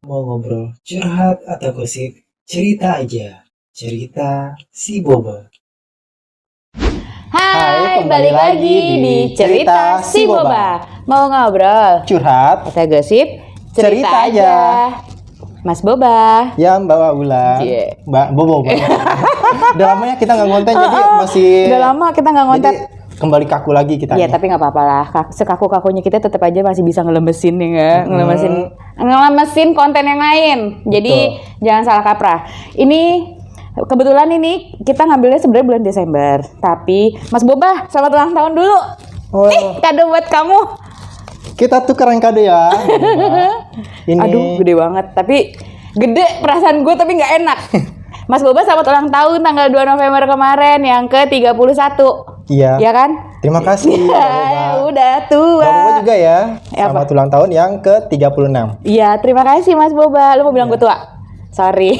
Mau ngobrol, curhat atau gosip, cerita aja. Cerita si Boba. Hai, kembali balik lagi lagi di di Cerita Cerita Si Si Boba. Boba. Mau ngobrol? Curhat Kita gosip? Cerita aja. Mas Boba. ya Mbak Ulan, Cie. Mbak Bobo. Udah lama ya kita nggak ngonten jadi masih. Udah lama kita nggak ngonten. Jadi kembali kaku lagi kita. Iya, nih. tapi nggak apa-apa lah. Sekaku-kakunya kita tetap aja masih bisa ngelemesin nih nggak? Ngelemesin konten yang lain. Jadi jangan salah kaprah. Ini kebetulan ini kita ngambilnya sebenarnya bulan Desember. Tapi Mas Boba, selamat ulang tahun dulu. Oh, Kado buat kamu. kita tukeran kado ya. Ini. Aduh, gede banget. Tapi gede perasaan gue tapi nggak enak. Mas Boba selamat ulang tahun tanggal 2 November kemarin yang ke-31. Iya. Ya kan? Terima kasih. Mbak Boba. Udah tua. Mbak Boba juga ya. Ya, Selamat ulang tahun yang ke-36. Iya, terima kasih Mas Boba. Lu mau bilang gue tua? Sorry.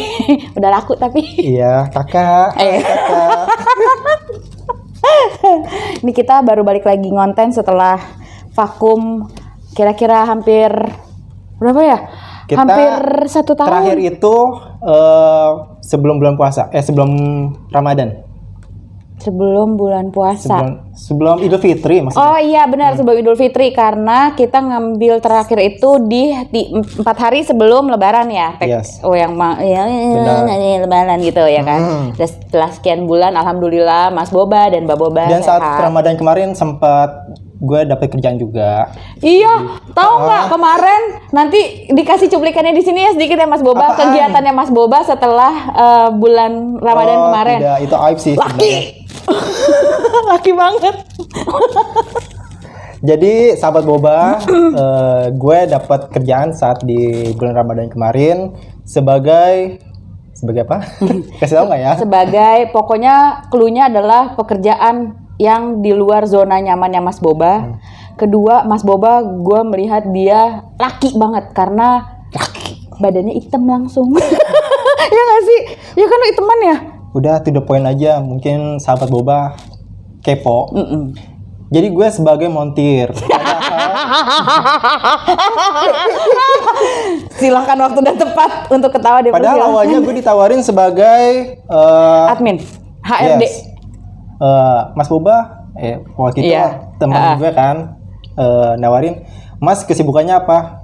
Udah laku tapi. Iya, kakak. Kakak. Ini kita baru balik lagi ngonten setelah vakum kira-kira hampir berapa ya? Kita hampir 1 tahun. Terakhir itu sebelum bulan puasa, sebelum Ramadan. Sebelum bulan puasa. Sebelum Idul Fitri maksudnya. Oh iya benar sebelum Idul Fitri karena kita ngambil terakhir itu di 4 hari sebelum Lebaran ya. Yes. Oh yang Lebaran gitu ya kan. Dan setelah sekian bulan alhamdulillah Mas Boba dan Mbak Boba Dan saat sehat. Ramadan kemarin sempat gue dapet kerjaan juga. Iya, tahu nggak kemarin nanti dikasih cuplikannya di sini ya sedikit ya Mas Boba. Apaan? Kegiatannya Mas Boba setelah bulan Ramadan kemarin. Tidak, itu aib sih. Laki. Laki banget. Jadi sahabat Boba, gue dapat kerjaan saat di bulan Ramadan kemarin sebagai apa? Kasih tahu nggak ya? Sebagai pokoknya cluenya adalah pekerjaan yang di luar zona nyamannya Mas Boba. Kedua, Mas Boba gue melihat dia laki banget karena badannya hitam langsung. Ya nggak sih? Ya kan lu hiteman ya? Udah to the point aja, mungkin sahabat Boba kepo. Jadi gue sebagai montir. Silahkan waktu dan tepat untuk ketawa di Padahal awalnya gue ditawarin sebagai admin HRD. yes. Mas Boba, waktu itu Iya. teman gue kan nawarin, Mas kesibukannya apa?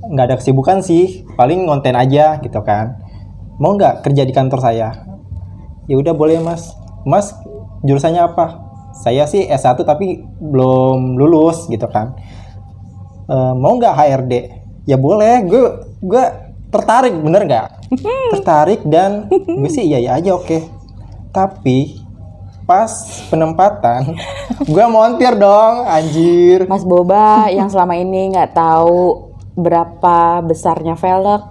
Nggak ada kesibukan sih, paling ngonten aja gitu kan. Mau nggak kerja di kantor saya? Ya udah boleh Mas. Mas jurusannya apa? Saya sih S1 tapi belum lulus gitu kan. Mau nggak HRD? Ya boleh, gue tertarik, bener nggak? Tertarik dan gue sih iya aja oke. Tapi pas penempatan gue montir dong, anjir. Mas Boba yang selama ini nggak tahu berapa besarnya velg.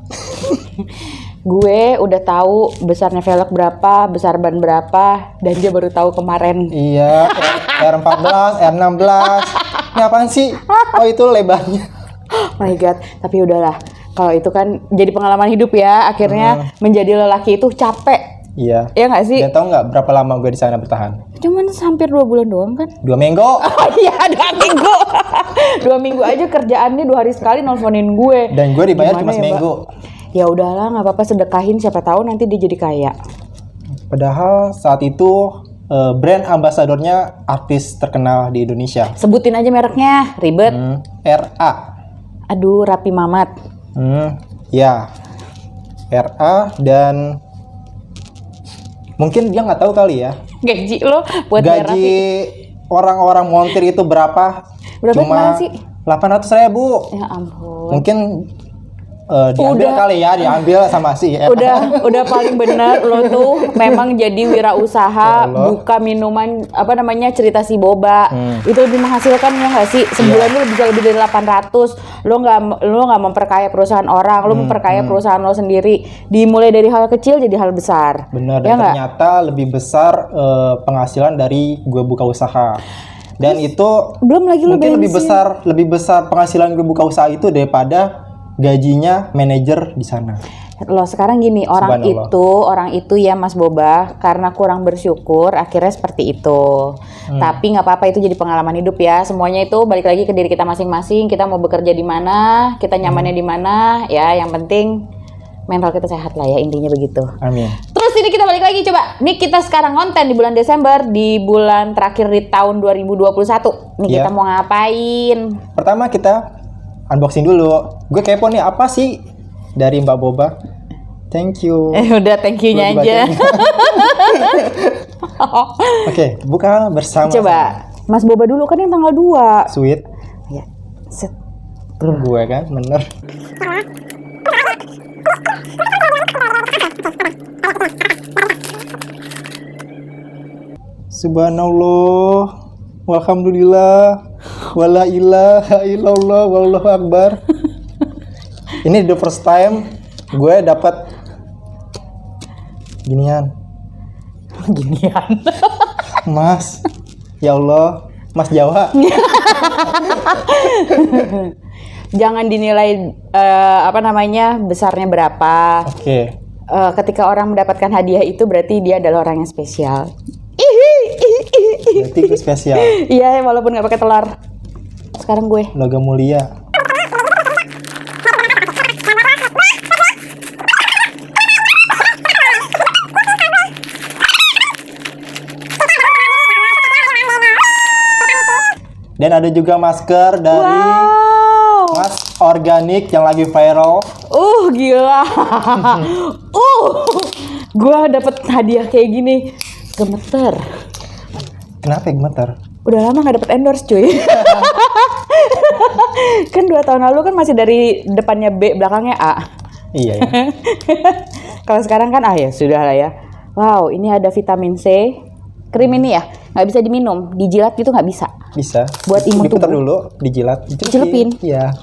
Gue udah tahu besarnya velg berapa, besar ban berapa, dan dia baru tahu kemarin. Iya, R14, R16. Ini apaan sih? Oh itu lebarnya. Oh my god, tapi udahlah. Kalau itu kan jadi pengalaman hidup ya. Akhirnya menjadi lelaki itu capek. Iya. Ya nggak sih? Dan tau nggak berapa lama gue di sana bertahan? Cuman hampir 2 bulan doang kan? 2 minggu. Oh iya 2 minggu. 2 minggu aja kerjaannya 2 hari sekali nelfonin gue. Dan gue dibayar Gimana cuma ya, seminggu. Mbak? Ya udahlah, nggak apa-apa, sedekahin, siapa tahu nanti dia jadi kaya. Padahal saat itu brand ambasadornya artis terkenal di Indonesia. Sebutin aja mereknya, ribet. RA. Aduh, Rapi Mamat. Ya. RA dan mungkin dia nggak tahu kali ya. Gaji lo buat bayar Gaji Raffi. orang-orang montir itu berapa? Berapa kemarin Cuma sih? 800.000. Ya ampun. Mungkin diambil Udah. kali ya, diambil sama si Udah paling bener lo tuh memang jadi wirausaha Ya Allah. buka minuman apa namanya cerita si Boba. Itu lebih menghasilkan ya nggak sih? Sebulan lu bisa lebih dari 800. Lo nggak memperkaya perusahaan orang, lo memperkaya perusahaan lo sendiri. Dimulai dari hal kecil jadi hal besar. Benar, Ya dan nggak? ternyata lebih besar penghasilan dari gue buka usaha. Dan itu Belum lagi lo mungkin bensin. lebih besar penghasilan gue buka usaha itu daripada gajinya manajer di sana. Loh sekarang gini, orang Subhanallah. itu ya Mas Boba, karena kurang bersyukur akhirnya seperti itu. Tapi nggak apa-apa, itu jadi pengalaman hidup ya. Semuanya itu balik lagi ke diri kita masing-masing. Kita mau bekerja di mana, kita nyamannya di mana, ya. Yang penting mental kita sehat lah ya, intinya begitu. Amin. Terus ini kita balik lagi coba. Nih kita sekarang konten di bulan Desember, di bulan terakhir di tahun 2021. Nih kita mau ngapain? Pertama kita unboxing dulu. Gue kepo nih, apa sih dari Mbak Boba? Thank you. Udah thank you-nya Belum aja. Oke, buka bersama. Coba Mas Boba dulu kan yang tanggal 2. Sweet. Ya. Set. Gue kan bener. Subhanallah, walhamdulillah, wala ilaha illallah, wallahu akbar. Ini the first time gue dapat ginian. Ginian. Mas, ya Allah, Mas Jawa. Jangan dinilai besarnya berapa. Oke. Ketika orang mendapatkan hadiah itu berarti dia adalah orang yang spesial. Berarti gue spesial. Iya, walaupun nggak pakai telur. Sekarang gue. Logam mulia. Dan ada juga masker dari Mas Organik yang lagi viral. Gila. Gua dapet hadiah kayak gini. Gemeter. Kenapa ya gemeter? Udah lama gak dapet endorse cuy. Kan 2 tahun lalu kan masih dari depannya B, belakangnya A. Iya ya. Kalau sekarang kan ya sudah lah ya. Wow, ini ada vitamin C. Krim ini ya, nggak bisa diminum, dijilat gitu nggak bisa. Bisa. Buat imun Diputar tubuh. dulu, dijilat, Dicelupin. Iya.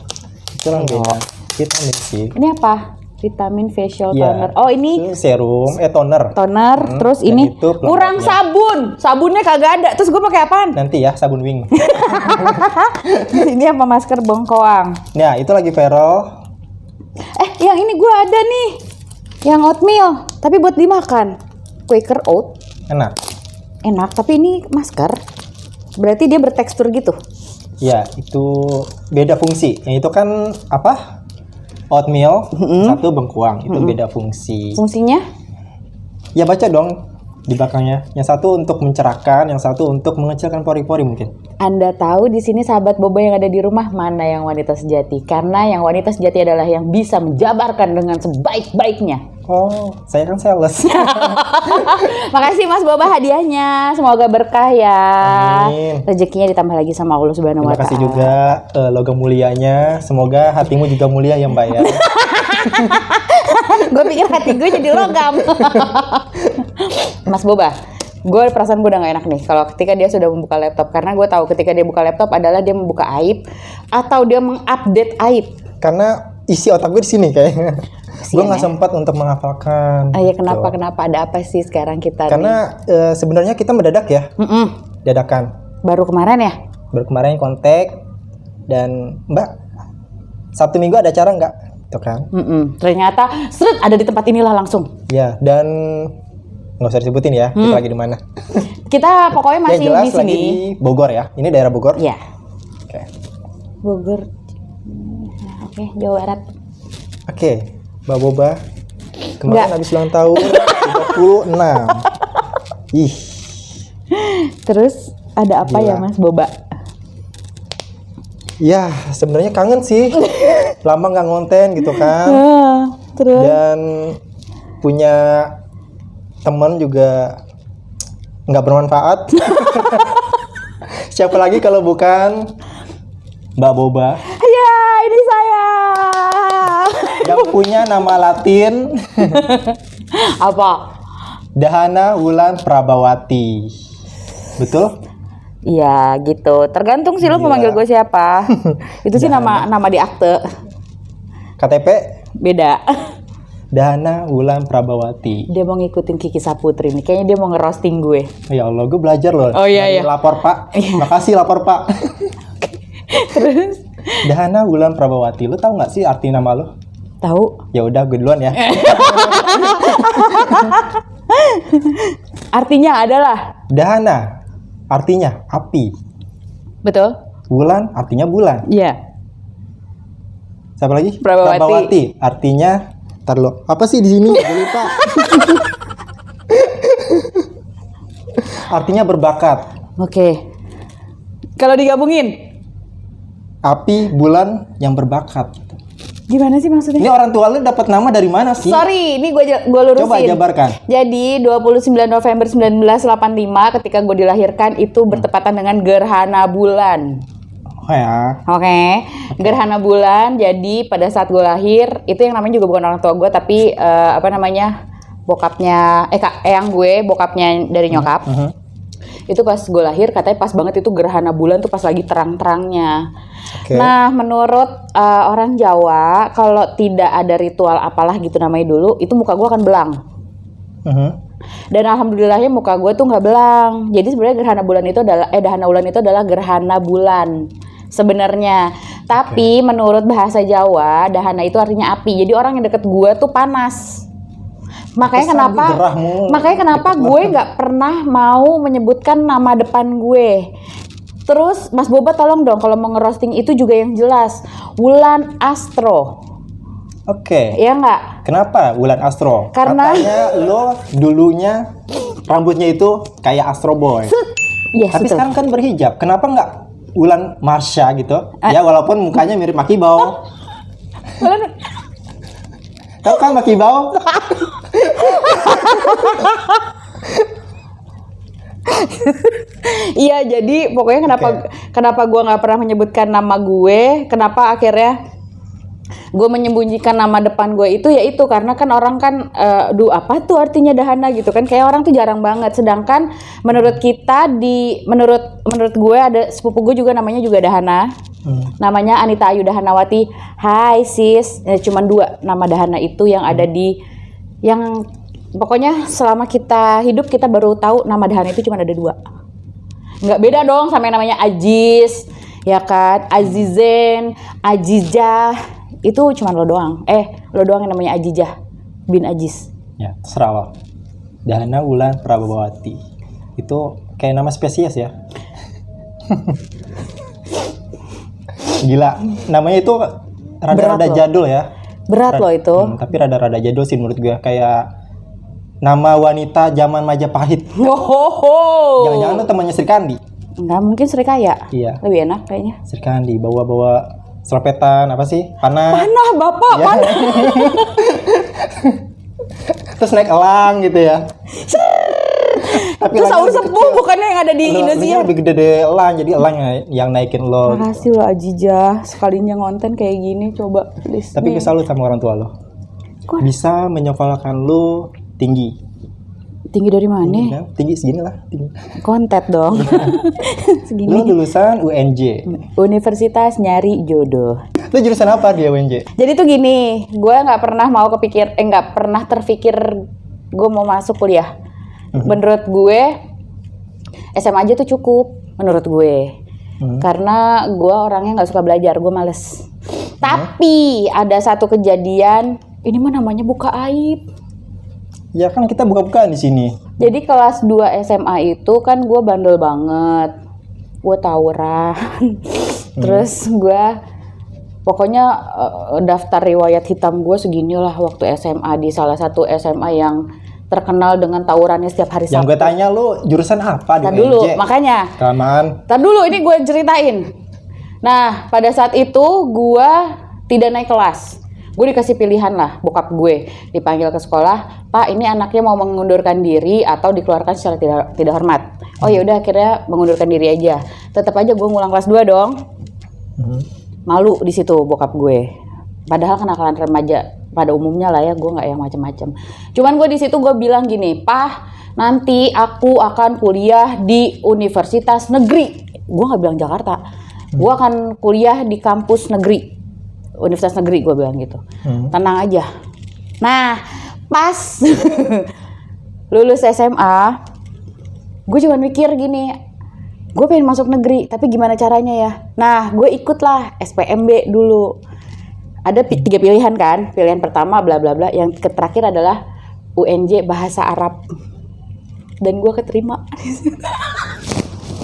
Itu yang beda. Vitamin C. Ini apa? Vitamin facial Iya. toner. Oh ini Itu serum, toner. toner. Terus dan ini itu pelembabnya. kurang sabun. Sabunnya kagak ada. Terus gue pakai apaan? Nanti ya sabun wing. Ini apa masker bengkoang. Nah, itu lagi viral. Yang ini gue ada nih. Yang oatmeal, tapi buat dimakan. Quaker oat. Enak, tapi ini masker. Berarti dia bertekstur gitu. Ya, itu beda fungsi. Yang itu kan apa? Oatmeal, satu bengkuang. Itu beda fungsi. Fungsinya? Ya baca dong di belakangnya. Yang satu untuk mencerahkan, yang satu untuk mengecilkan pori-pori mungkin. Anda tahu di sini sahabat Boba yang ada di rumah mana yang wanita sejati? Karena yang wanita sejati adalah yang bisa menjabarkan dengan sebaik-baiknya. Oh, saya kan sales. Makasih Mas Boba hadiahnya. Semoga berkah ya. Amin. Rezekinya ditambah lagi sama Allah Subhanahu wa Terima kasih taala. juga logam mulianya. Semoga hatimu juga mulia ya Mbak ya. Gue pikir hati gue jadi logam. Mas Boba, gue perasaan gue udah gak enak nih kalau ketika dia sudah membuka laptop, karena gue tahu ketika dia buka laptop adalah dia membuka aib atau dia mengupdate aib. Karena isi otak gue di sini kayaknya. Gue nggak sempat untuk menghafalkan. Iya kenapa Gitu. ada apa sih sekarang kita? Karena sebenarnya kita mendadak ya, dadakan. Baru kemarin ya? Baru kemarin kontak dan Mbak, Sabtu Minggu ada acara nggak? Itu kan? Ternyata seret ada di tempat inilah langsung. Ya, dan nggak usah disebutin ya, kita lagi di mana. Kita pokoknya masih Yang jelas di sini. lagi di Bogor ya. Ini daerah Bogor. Ya, Oke. Bogor. Oke, Jawa Barat. Oke, Mbak Boba. Kemarin Nggak. habis ulang tahun 36. Ih, Terus ada apa Gila. ya Mas Boba? ya sebenarnya kangen sih. Lama nggak ngonten gitu kan. Terus Dan punya teman juga nggak bermanfaat. Siapa lagi kalau bukan Mbak Boba ya ini saya. yang punya nama Latin Apa? Dahana Wulan Prabawati. Betul? Iya gitu. Tergantung sih lo mau Gila. manggil gue siapa. Itu sih nama di akte. KTP Beda. Dahana Wulan Prabawati. Dia mau ngikutin Kiki Saputri nih. Kayaknya dia mau ngerosting gue. Ya Allah, gue belajar loh. Oh, iya, Dari iya. Lapor Pak. Makasih lapor Pak. Terus Dahana Wulan Prabawati. Lu tahu nggak sih arti nama lu? Tahu? Ya udah, gue duluan ya. Artinya adalah Dahana artinya api. betul? Wulan artinya bulan. Iya. Siapa lagi? Prabawati. Artinya ntar lo. Apa sih di sini? Gue lupa. Artinya berbakat. Oke. Kalau digabungin, Api, bulan yang berbakat. gimana sih maksudnya? Ini orang tua lu dapat nama dari mana sih? Sorry, ini gue lurusin. Coba jabarkan. Jadi 29 November 1985 ketika gue dilahirkan itu bertepatan dengan gerhana bulan. Oh ya. Oke, gerhana bulan. Jadi pada saat gue lahir itu yang namanya juga bukan orang tua gue tapi bokapnya eyang gue, bokapnya dari nyokap. Itu pas gue lahir katanya pas banget itu gerhana bulan tuh pas lagi terang-terangnya. Oke. Nah, menurut orang Jawa kalau tidak ada ritual apalah gitu namanya dulu, itu muka gue akan belang. Dan alhamdulillahnya muka gue tuh nggak belang. Jadi sebenarnya dahana bulan itu adalah gerhana bulan sebenarnya. Tapi menurut bahasa Jawa, dahana itu artinya api. Jadi orang yang deket gue tuh panas. Makanya kenapa gue nggak pernah mau menyebutkan nama depan gue. Terus Mas Boba tolong dong kalau mau ngerosting itu juga yang jelas. Wulan Astro. Oke. Iya nggak? Kenapa Wulan Astro? Karena katanya lo dulunya rambutnya itu kayak Astro Boy. Yes, Tapi betul. sekarang kan berhijab. Kenapa nggak Wulan Marsha gitu? Ya walaupun mukanya mirip Makibao. Tahu kan Makibao? Iya, jadi pokoknya kenapa gue nggak pernah menyebutkan nama gue, kenapa akhirnya gue menyembunyikan nama depan gue itu yaitu karena kan orang kan apa tuh artinya dahana gitu kan, kayak orang tuh jarang banget. Sedangkan menurut kita menurut gue ada sepupu gue juga namanya juga dahana. Namanya Anita Ayu Dahanawati. Hai sis, cuman 2 nama dahana itu yang ada yang pokoknya selama kita hidup kita baru tahu nama dahana itu cuma ada 2. Nggak beda dong sama yang namanya Ajis, ya kan? Azizen, Ajijah, itu cuma lo doang. Lo doang yang namanya Ajijah bin Ajis. Ya, terserah lo. Dahana Wulan Prabawati. Itu kayak nama spesies ya. Gila, namanya itu rada-rada jadul ya. Berat loh itu. Tapi rada-rada jadul sih menurut gue, kayak nama wanita zaman Majapahit. Jangan-jangan lu temannya Sri Kandi? Enggak, mungkin Sri Kaya. Iya. Lebih enak kayaknya. Sri Kandi bawa-bawa selepetan apa sih? Panah. Panah, Bapak, Ya. panah. Terus naik elang gitu ya. Tapi Itu elangnya sahur lebih sepuh kecil. bukannya yang ada di Elangnya Indonesia. lebih gede dari elang, jadi elang yang naikin lo. Makasih lo Ajijah, sekalinya ngonten kayak gini coba please. Tapi nih. gue salut sama orang tua lo. Kok Bisa menyekolahkan lo tinggi. tinggi dari mana? Tinggi kan? Tinggi segini lah. Tinggi. Kontet dong. Lo Segini. lulusan UNJ. Universitas Nyari Jodoh. Lo jurusan apa di UNJ? Jadi tuh gini, gue nggak pernah terpikir gue mau masuk kuliah. Menurut gue SMA aja tuh cukup menurut gue. Karena gue orangnya nggak suka belajar, gue males. Tapi ada satu kejadian, ini mah namanya buka aib. Ya kan kita buka-bukaan di sini. Jadi kelas 2 SMA itu kan gue bandel banget. Gue tawuran. Terus gue pokoknya daftar riwayat hitam gue segini lah waktu SMA di salah satu SMA yang terkenal dengan tawurannya setiap hari Yang Sabtu. gue tanya lo jurusan apa di Tar UNJ? dulu, makanya. Kelamaan. Tar dulu, ini gue ceritain. Nah, pada saat itu gue tidak naik kelas. Gue dikasih pilihan lah, bokap gue dipanggil ke sekolah, Pak ini anaknya mau mengundurkan diri atau dikeluarkan secara tidak hormat. Oh ya udah akhirnya mengundurkan diri aja. Tetap aja gue ngulang kelas 2 dong. Malu di situ bokap gue. Padahal kenakalan remaja pada umumnya lah ya, gue nggak yang macam-macam. Cuman gue di situ gue bilang gini, Pak nanti aku akan kuliah di universitas negeri. Gue nggak bilang Jakarta. Gue akan kuliah di kampus negeri. Universitas negeri gue bilang gitu. Tenang aja. Nah pas lulus SMA gue cuma mikir gini, gue pengen masuk negeri, tapi gimana caranya ya? Nah, gue ikutlah SPMB dulu. Ada 3 pilihan kan. Pilihan pertama bla bla bla, yang terakhir adalah UNJ bahasa Arab. Dan gue keterima.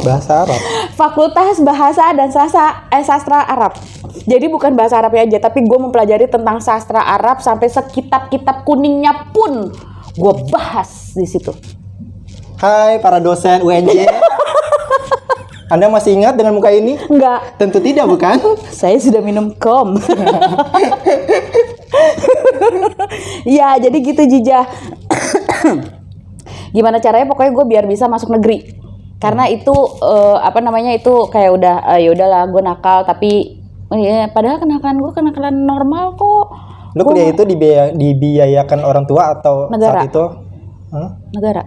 Bahasa Arab. Fakultas Bahasa dan Sastra Arab. Jadi bukan bahasa Arabnya aja, tapi gue mempelajari tentang sastra Arab sampai sekitab-kitab kuningnya pun gue bahas di situ. Hai para dosen UNJ. Anda masih ingat dengan muka ini? Enggak. Tentu tidak, bukan? Saya sudah minum kom. Ya, jadi gitu Jija. Gimana caranya pokoknya gue biar bisa masuk negeri. Karena itu itu kayak udah ya udahlah gue nakal, tapi ya, padahal kenakalan normal kok. Lu kuliah itu dibiayakan orang tua atau negara. saat itu? Negara.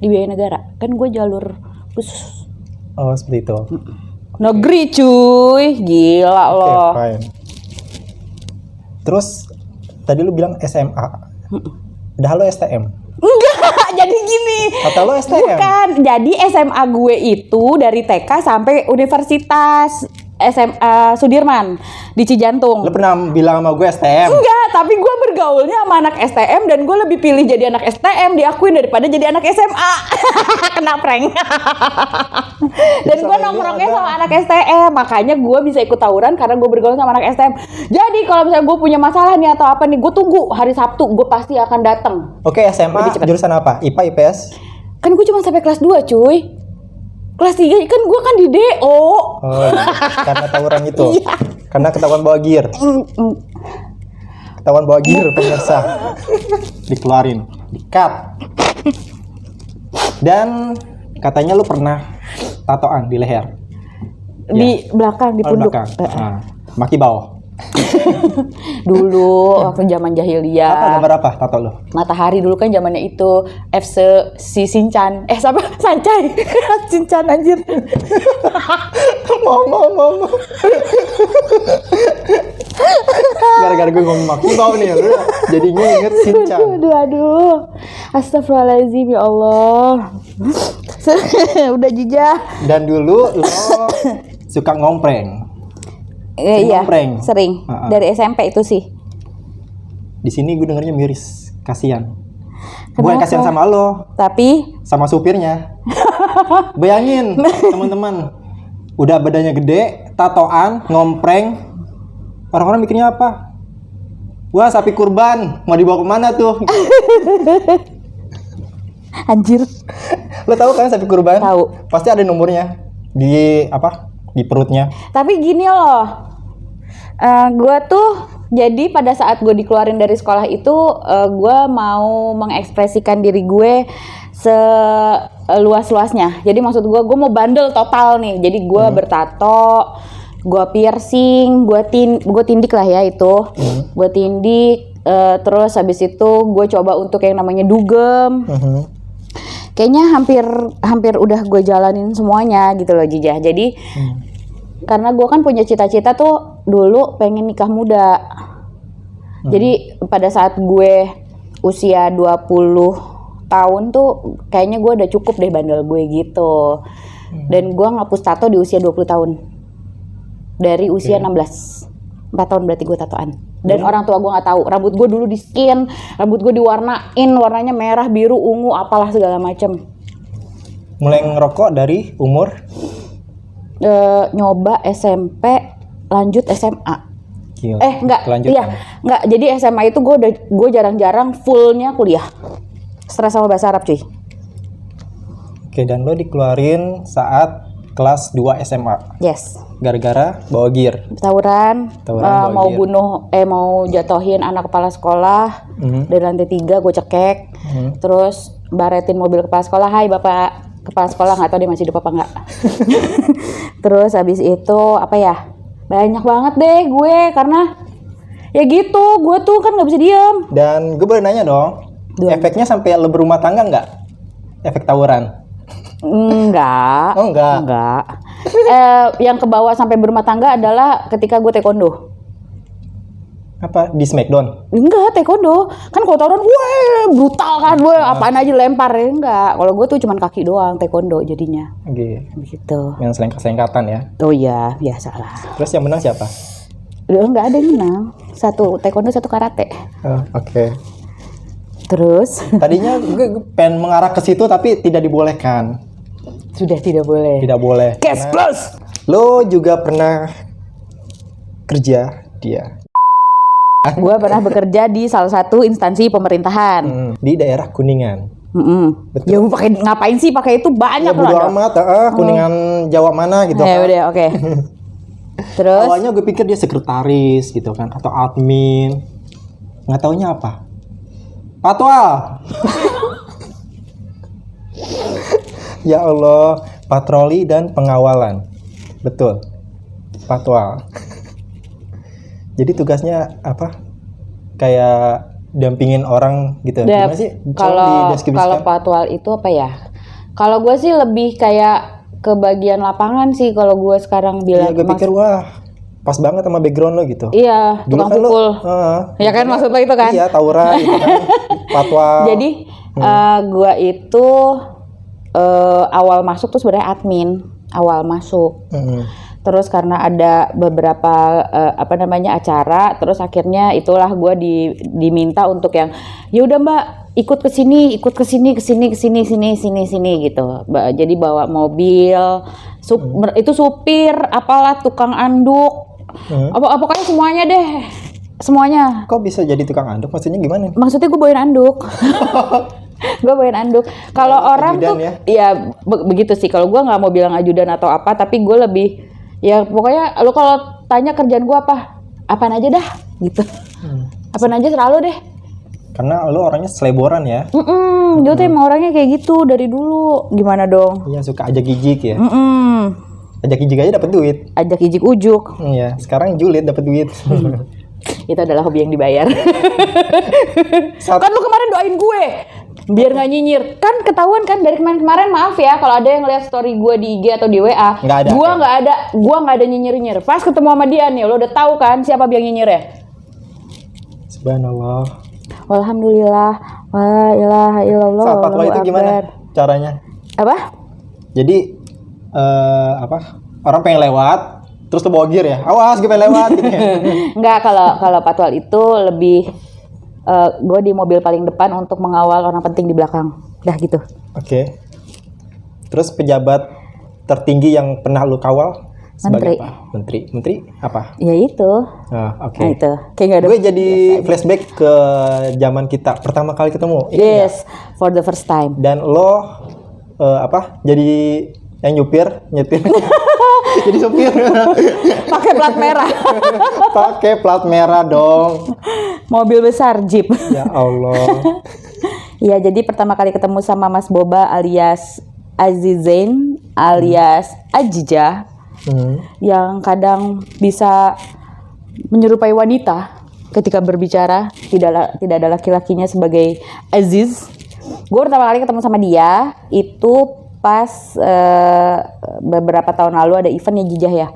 Dibiayai negara. Kan gue jalur khusus. Oh, seperti itu. Negeri cuy, gila loh. Fine. Terus tadi lu bilang SMA. Udah lo STM. Enggak, jadi gini. Atau lo STM? Bukan, jadi SMA gue itu dari TK sampai Universitas SMA Sudirman di Cijantung. Lo pernah bilang sama gue STM? Enggak, tapi gue bergaulnya sama anak STM dan gue lebih pilih jadi anak STM diakuin daripada jadi anak SMA. Kena prank. Dan gue nongkrongnya sama anak STM, makanya gue bisa ikut tawuran karena gue bergaul sama anak STM. Jadi kalau misalnya gue punya masalah nih atau apa nih, gue tunggu hari Sabtu, gue pasti akan datang. Oke, SMA jurusan apa? IPA, IPS? Kan gue cuma sampai kelas 2 cuy. Kelas 3 kan gue kan di DO. Oh, karena tawuran itu. Iya. Karena ketahuan bawa gear. Ketahuan bawa gear pemirsa. Dikeluarin, di-cut. Dan katanya lu pernah tatoan di leher. Di belakang, di punduk. Belakang. Maki bawah. Dulu waktu zaman jahiliyah. Apa gambar apa tato lu? Matahari dulu kan zamannya itu FC si Shinchan. Siapa? Sancai. Shinchan anjir. mau. Gara-gara gue ngomong maki bawah nih, lu jadinya inget Shinchan. Aduh. Astagfirullahaladzim ya Allah. Udah Jija. Dan dulu lo suka ngompreng. Iya, ngompreng. sering. Dari SMP itu sih. Di sini gue dengernya miris, kasihan. Kenapa? Bukan kasihan sama lo, tapi sama supirnya. Bayangin teman-teman, udah badannya gede, tatoan, ngompreng, orang-orang mikirnya apa? Wah, sapi kurban, mau dibawa kemana tuh? anjir. Lo tahu kan sapi kurban? Tahu. Pasti ada nomornya di apa? Di perutnya. Tapi gini loh. Gue tuh jadi pada saat gue dikeluarin dari sekolah itu, gue mau mengekspresikan diri gue seluas-luasnya. Jadi maksud gue mau bandel total nih. Jadi gue bertato, gue piercing, gue tindik lah ya itu. Gue tindik, terus habis itu gue coba untuk yang namanya dugem. Kayaknya hampir udah gue jalanin semuanya gitu loh Jijah. Jadi karena gue kan punya cita-cita tuh dulu pengen nikah muda. Jadi pada saat gue usia 20 tahun tuh kayaknya gue udah cukup deh bandel gue gitu. Dan gue ngapus tato di usia 20 tahun. Dari usia 16. 4 tahun berarti gue tatoan. Dan orang tua gue gak tahu. Rambut gue dulu di skin, rambut gue diwarnain, warnanya merah, biru, ungu, apalah segala macem. Mulai ngerokok dari umur? Nyoba SMP, lanjut SMA. Gila. Enggak, Lanjut iya, enggak. Jadi SMA itu gue jarang-jarang fullnya kuliah. Stres sama bahasa Arab cuy. Oke, dan lo dikeluarin saat kelas 2 SMA. Yes. Gara-gara bawa gear. Tawuran, bawa mau gear. mau jatuhin anak kepala sekolah dari lantai 3, gue cekek. Terus baretin mobil kepala sekolah, hai bapak kepala sekolah, nggak tahu dia masih hidup apa enggak. Terus habis itu apa ya, banyak banget deh gue karena ya gitu, gue tuh kan nggak bisa diem. Dan gue boleh nanya dong, efeknya sampai lo berumah tangga nggak? Efek tawuran? Enggak. Oh enggak. Enggak. Yang kebawa sampai berumah tangga adalah ketika gue taekwondo. Apa di Smackdown? Enggak, taekwondo. Kan kalau tawuran, weh, brutal kan, weh, apaan aja lempar ya. Enggak, kalau gue tuh cuman kaki doang, taekwondo jadinya. Gitu. Yang selengkatan ya. Oh iya, biasalah. Terus yang menang siapa? Enggak ada yang menang. Satu taekwondo, satu karate. Oke. Terus? Tadinya gue pengen mengarah ke situ tapi tidak dibolehkan. Sudah tidak boleh. Tidak boleh. Cash plus! Lo juga pernah kerja dia. Gue pernah bekerja di salah satu instansi pemerintahan. Di daerah Kuningan. Betul. Ya pakai ngapain sih pakai itu banyak Ya bodo loh. amat, Kuningan Jawa mana gitu Ya kan. udah, oke. Terus Awalnya gue pikir dia sekretaris gitu kan atau admin. Nggak taunya apa? Patwal. Ya Allah, patroli dan pengawalan. Betul. Patwal. Jadi tugasnya apa? Kayak dampingin orang gitu. Gimana sih? kalau patwal itu apa ya? Kalau gue sih lebih kayak ke bagian lapangan sih kalau gue sekarang bilang. Iya, gue pikir wah pas banget sama background lo gitu. Iya, Dulu tukang kan pukul. Ya kan maksud lo itu kan? Iya, tawuran gitu kan. Patwal. Jadi gue itu awal masuk tuh sebenarnya admin, awal masuk. Terus karena ada beberapa acara, terus akhirnya itulah gue diminta untuk yang ya udah Mbak ikut ke sini gitu. Jadi bawa mobil, itu supir, apalah tukang anduk, pokoknya semuanya deh, semuanya. Kok bisa jadi tukang anduk? Maksudnya gimana? Maksudnya gue bawain anduk. Gue bawain anduk. Kalau orang tuh ya begitu sih. Kalau gue nggak mau bilang ajudan atau apa, tapi gue lebih ya pokoknya lo kalau tanya kerjaan gue apaan aja dah gitu. Apaan aja selalu deh. Karena lo orangnya seleboran ya. Dia tuh emang orangnya kayak gitu dari dulu. Gimana dong? Iya, suka ajak gijik ya. Ajak gijik aja dapat duit. Ajak ijik ujuk. Iya, sekarang julid dapat duit. Itu adalah hobi yang dibayar. Kan lu kemarin doain gue biar nggak nyinyir, kan ketahuan kan dari kemarin maaf ya kalau ada yang lihat story gue di IG atau di WA. Nggak ada. Gue nggak ada nyinyir. Pas ketemu sama dia nih, lo udah tahu kan siapa yang nyinyir ya? Subhanallah. Walhamdulillah, wa ilaha illallah. Saat fatwa itu gimana caranya? Apa? Jadi orang pengen lewat, terus lo bawa gear ya? Awas, gue pengen lewat. Gitu ya. Enggak, kalau patwal itu lebih gue di mobil paling depan untuk mengawal orang penting di belakang. Dah gitu. Oke. Terus pejabat tertinggi yang pernah lu kawal sebagai apa? Menteri apa? Ya itu. Oke. Nah itu. Kayak gak ada. Gue jadi flashback ke zaman kita pertama kali ketemu. Yes, for the first time. Dan lo jadi yang nyetir. Jadi supir. Pakai plat merah. Pakai plat merah dong. Mobil besar Jeep. Ya Allah. Ya, jadi pertama kali ketemu sama Mas Boba alias Azizain alias Ajija. Yang kadang bisa menyerupai wanita ketika berbicara, tidak ada laki-lakinya sebagai Aziz. Gue pertama kali ketemu sama dia itu pas beberapa tahun lalu ada event ya Jijah ya.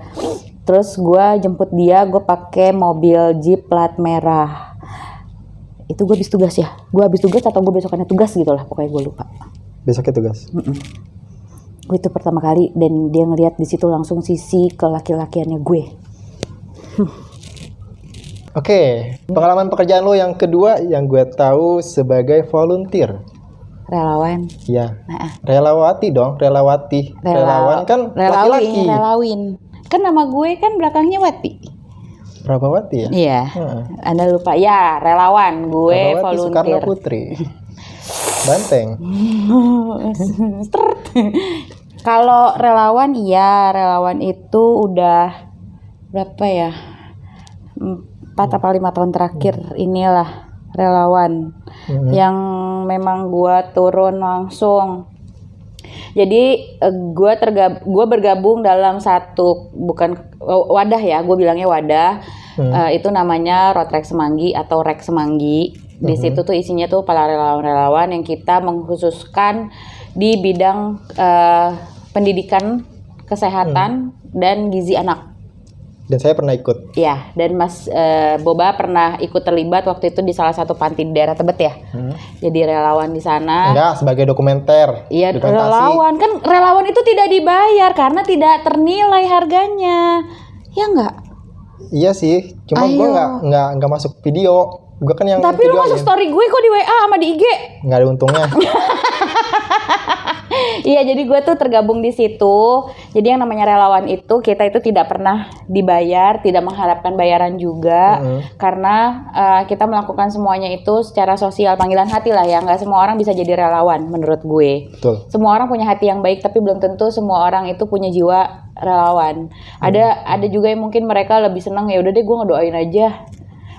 Terus gue jemput dia, gue pakai mobil Jeep plat merah. Itu gue habis tugas ya. Gue habis tugas atau gue besokannya tugas gitu lah, pokoknya gue lupa. Besoknya tugas. Gue itu pertama kali dan dia ngeliat di situ langsung sisi ke laki-lakiannya gue. Oke, pengalaman pekerjaan lo yang kedua yang gue tahu sebagai volunteer. Relawan. Iya. Relawati dong, relawati. Relawan kan laki-laki. Relawin. Kan nama gue kan belakangnya Wati. Prabawati ya? Iya. Anda lupa ya, relawan. Gue Prabawati volunteer. Soekarno Putri. Banteng. Kalau relawan iya, relawan itu udah berapa ya? 4 atau 5 tahun terakhir inilah relawan yang memang gua turun langsung. Jadi gua bergabung dalam satu bukan wadah ya, gue bilangnya wadah. Itu namanya Rotrek Semanggi atau Rek Semanggi. Di situ tuh isinya tuh para relawan-relawan yang kita mengkhususkan di bidang pendidikan, kesehatan dan gizi anak. Dan saya pernah ikut. Ya, dan Mas Boba pernah ikut terlibat waktu itu di salah satu panti di daerah Tebet ya. Jadi relawan di sana. Enggak, sebagai dokumenter. Iya, dokumentasi. relawan. Kan relawan itu tidak dibayar karena tidak ternilai harganya. Ya enggak? Iya sih, cuma gue nggak masuk video. Gue kan yang Tapi lu masuk story gue kok di WA sama di IG. Nggak ada untungnya. Iya, jadi gue tuh tergabung di situ. Jadi yang namanya relawan itu kita itu tidak pernah dibayar, tidak mengharapkan bayaran juga, karena kita melakukan semuanya itu secara sosial, panggilan hati lah ya. Nggak semua orang bisa jadi relawan menurut gue. Betul. Semua orang punya hati yang baik, tapi belum tentu semua orang itu punya jiwa relawan. Ada juga yang mungkin mereka lebih senang ya udah deh gue ngedoain aja.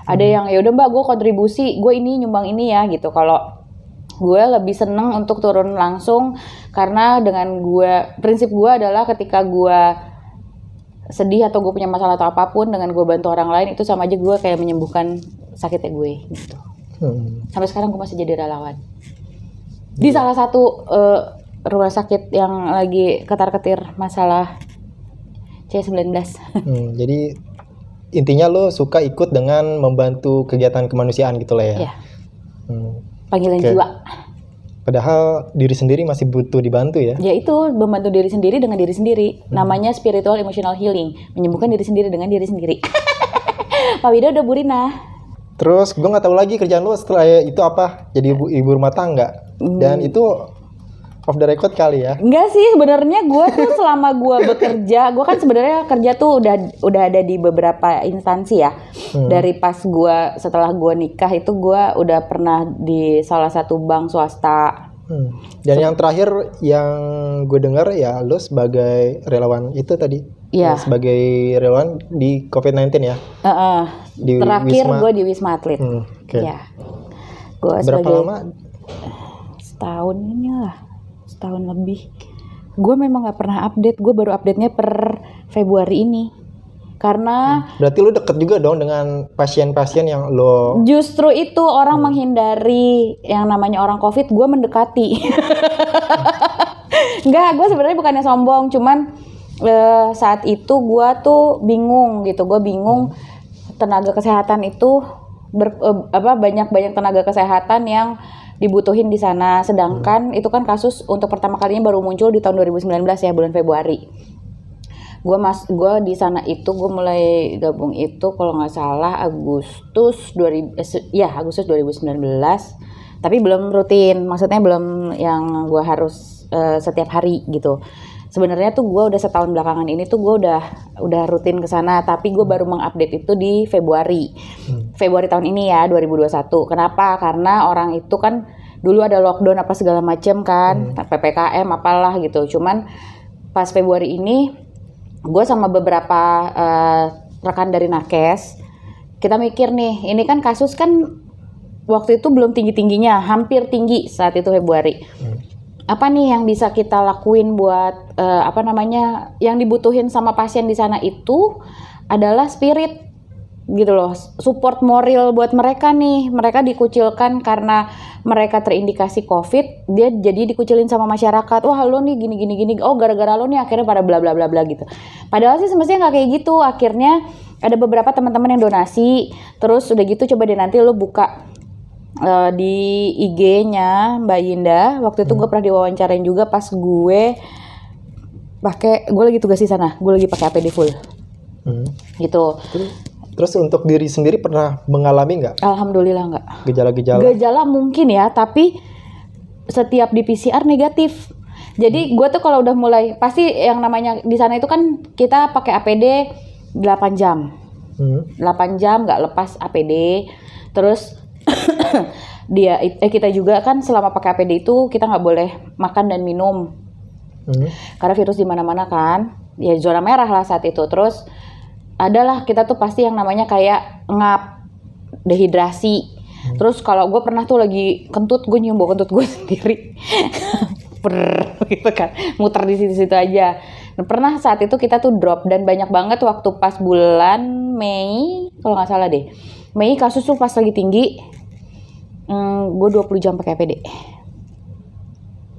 Ada yang ya udah Mbak gue kontribusi, gue ini nyumbang ini ya gitu. Kalau gue lebih seneng untuk turun langsung karena dengan prinsip gue adalah ketika gue sedih atau gue punya masalah atau apapun, dengan gue bantu orang lain itu sama aja gue kayak menyembuhkan sakitnya gue gitu. Sampai sekarang gue masih jadi relawan di salah satu rumah sakit yang lagi ketar-ketir masalah C19. Jadi intinya lo suka ikut dengan membantu kegiatan kemanusiaan gitu lah ya. Iya. Panggilan jiwa. Padahal diri sendiri masih butuh dibantu ya. Ya itu, membantu diri sendiri dengan diri sendiri. Namanya spiritual emotional healing. Menyembuhkan diri sendiri dengan diri sendiri. Pak Wida udah Burina. Terus gue nggak tahu lagi kerjaan lo setelah itu apa. Jadi ibu rumah tangga. Dan itu off the record kali ya. Enggak sih, sebenarnya gue tuh selama gue bekerja, gue kan sebenarnya kerja tuh udah ada di beberapa instansi ya. Dari pas setelah gue nikah itu gue udah pernah di salah satu bank swasta. Dan yang terakhir yang gue dengar ya lo sebagai relawan itu tadi. Iya. Sebagai relawan di COVID-19 ya. Di terakhir Wisma. gue di Wisma Atlet. Ya. Gua Berapa lama? Setahun ini lah. Setahun lebih. Gue memang nggak pernah update. Gue baru update-nya per Februari ini. Karena berarti lu deket juga dong dengan pasien-pasien yang lo. Justru itu orang menghindari yang namanya orang COVID. Gue mendekati. Enggak, gue sebenarnya bukannya sombong. Cuman saat itu gue tuh bingung gitu. Gue bingung tenaga kesehatan itu banyak tenaga kesehatan yang dibutuhin di sana, sedangkan itu kan kasus untuk pertama kalinya baru muncul di tahun 2019 ya, bulan Februari. Gue di sana itu gue mulai gabung itu kalau nggak salah Agustus 2019, tapi belum rutin, maksudnya belum yang gue harus setiap hari gitu. Sebenarnya tuh gue udah setahun belakangan ini tuh gue udah rutin ke sana, tapi gue baru mengupdate itu di Februari. Februari tahun ini ya, 2021. Kenapa? Karena orang itu kan dulu ada lockdown apa segala macem kan, PPKM apalah gitu. Cuman pas Februari ini gue sama beberapa rekan dari Nakes, kita mikir nih, ini kan kasus kan waktu itu belum tinggi-tingginya, hampir tinggi saat itu Februari. Apa nih yang bisa kita lakuin buat yang dibutuhin sama pasien di sana itu adalah spirit gitu loh, support moral buat mereka nih. Mereka dikucilkan karena mereka terindikasi COVID, dia jadi dikucilin sama masyarakat. Wah lo nih gini, oh gara-gara lo nih akhirnya pada bla bla bla bla gitu. Padahal sih semestinya nggak kayak gitu. Akhirnya ada beberapa teman-teman yang donasi, terus udah gitu coba deh nanti lo buka di IG-nya Mbak Yinda. Waktu itu gue pernah diwawancarain juga pas gue lagi tugas di sana, gue lagi pakai APD full gitu. Terus untuk diri sendiri pernah mengalami nggak? Alhamdulillah nggak. Gejala mungkin ya, tapi setiap di PCR negatif. Jadi gue tuh kalau udah mulai, pasti yang namanya di sana itu kan kita pakai APD 8 jam 8 jam nggak lepas APD. Terus kita juga kan selama pakai APD itu kita nggak boleh makan dan minum karena virus di mana-mana kan, ya zona merah lah saat itu. Terus adalah kita tuh pasti yang namanya kayak ngap, dehidrasi. Terus kalau gue pernah tuh lagi kentut, gue nyium bau kentut gue sendiri gitu kan, muter di situ-situ aja. Nah, pernah saat itu kita tuh drop, dan banyak banget waktu pas bulan Mei kalau nggak salah deh, Mei kasus tuh pas lagi tinggi. Gue 20 jam pakai APD.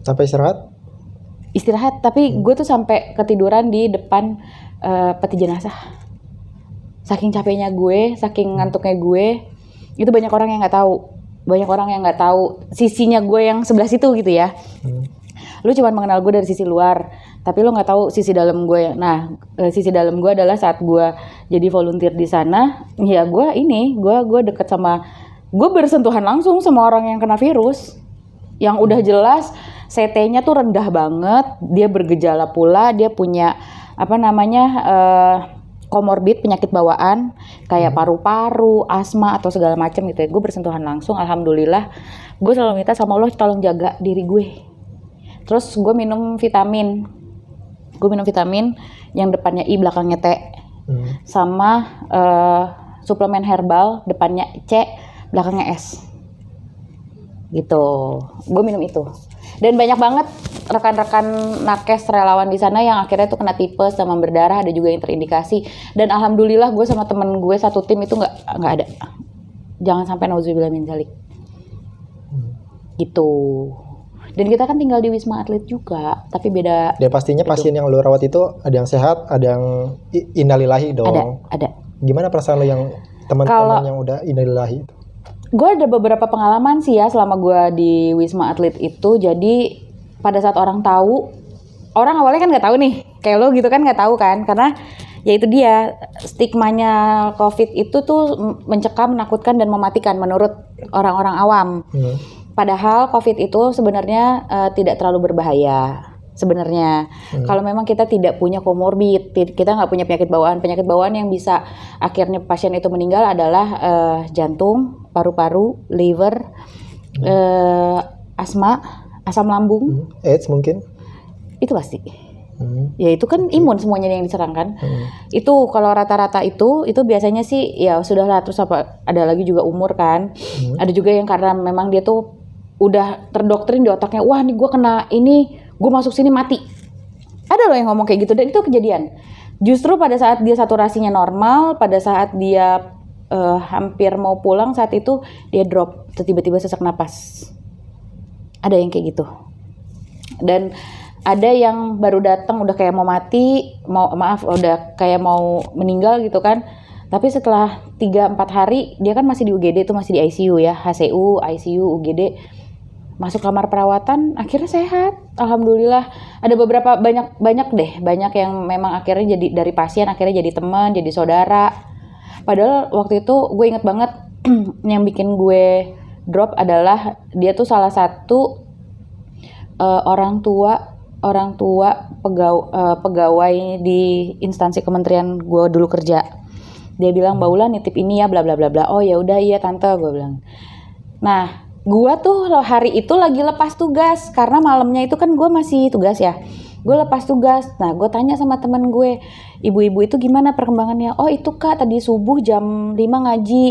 Sampai Istirahat, tapi gue tuh sampai ketiduran di depan peti jenazah. saking capeknya gue, saking ngantuknya gue, itu banyak orang yang nggak tahu sisinya gue yang sebelah situ gitu ya. Lu cuma mengenal gue dari sisi luar, tapi lu nggak tahu sisi dalam gue. Nah, sisi dalam gue adalah saat gue jadi volunteer di sana, ya gue deket sama, gue bersentuhan langsung sama orang yang kena virus, yang udah jelas CT-nya tuh rendah banget, dia bergejala pula, dia punya komorbid, penyakit bawaan kayak paru-paru, asma atau segala macam gitu ya. Gue bersentuhan langsung, alhamdulillah. Gue selalu minta sama Allah tolong jaga diri gue. Terus gue minum vitamin yang depannya I belakangnya T, sama suplemen herbal depannya C belakangnya S gitu. Gue minum itu, dan banyak banget rekan-rekan nakes relawan di sana yang akhirnya tuh kena tipes, demam berdarah, ada juga yang terindikasi. Dan alhamdulillah gue sama temen gue satu tim itu nggak ada. Jangan sampai nauzubillah min dzalik gitu. Dan kita kan tinggal di Wisma Atlet juga, tapi beda. Dan pastinya pasien yang lu rawat itu ada yang sehat, ada yang innalillahi dong. Ada. Gimana perasaan lu yang teman-teman yang udah innalillahi itu? Gue ada beberapa pengalaman sih ya selama gue di Wisma Atlet itu. Jadi pada saat orang tahu, orang awalnya kan nggak tahu nih, kayak lo gitu kan nggak tahu kan, karena ya itu dia stigmanya COVID itu tuh mencekam, menakutkan dan mematikan menurut orang-orang awam. Padahal COVID itu sebenarnya tidak terlalu berbahaya sebenarnya. Kalau memang kita tidak punya komorbid, kita nggak punya penyakit bawaan yang bisa akhirnya pasien itu meninggal adalah jantung, paru-paru, liver, asma, asam lambung, AIDS mungkin. Itu pasti. Ya itu kan imun semuanya yang diserang kan. Itu kalau rata-rata itu biasanya sih ya sudahlah. Terus ada lagi juga umur kan. Ada juga yang karena memang dia tuh udah terdoktrin di otaknya, wah nih gue kena ini, gue masuk sini mati. Ada loh yang ngomong kayak gitu, dan itu kejadian. Justru pada saat dia saturasinya normal, pada saat dia hampir mau pulang, saat itu dia drop, tiba-tiba sesak napas. Ada yang kayak gitu. Dan ada yang baru datang udah kayak mau mati, udah kayak mau meninggal gitu kan. Tapi setelah 3-4 hari dia kan masih di UGD, itu masih di ICU ya, HCU, ICU, UGD. Masuk kamar perawatan, akhirnya sehat, alhamdulillah. Ada beberapa banyak yang memang akhirnya jadi dari pasien akhirnya jadi teman, jadi saudara. Padahal waktu itu gue inget banget yang bikin gue drop adalah dia tuh salah satu orang tua pegawai di instansi kementerian gue dulu kerja. Dia bilang, Mbak Ula nitip ini ya, bla bla bla bla. Oh ya udah, iya tante, gue bilang. Nah, gue tuh hari itu lagi lepas tugas karena malamnya itu kan gue masih tugas ya. Gue lepas tugas. Nah, gue tanya sama temen gue, ibu-ibu itu gimana perkembangannya? Oh itu kak, tadi subuh jam 5 ngaji,